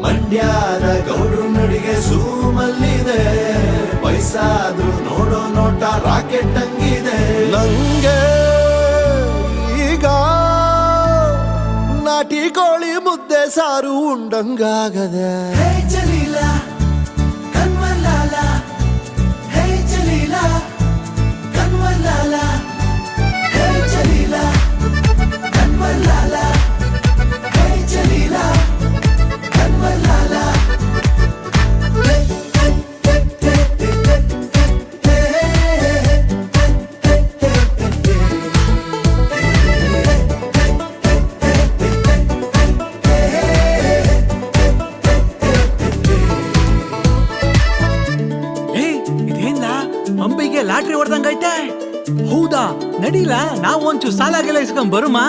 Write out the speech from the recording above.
ಮಂಡ್ಯದ ಗೌಡ್ರು ನಡಿಗೆ ಸೂಮಲ್ಲಿದೆ, ವಯಸ್ಸಾದ್ರೂ ನೋಡೋ ನೋಟ ರಾಕೆಟ್ ಹಂಗಿದೆ. ನಂಗೆ ಈಗ ನಾಟಿ ಕೋಳಿ ಮುದ್ದೆ ಸಾರು ಉಂಡಂಗಾಗದೆ. ಅಂಬಿಗೆ ಲಾಟ್ರಿ ಹೊಡೆದಂಗೈತೆ. ಹೌದಾ, ನಡೀಲ ನಾವು ಒಂಚೂರು ಸಾಲಾಗೆಲ್ಲ ಇಸ್ಕೊಂಡ್ ಬರುಮಾ?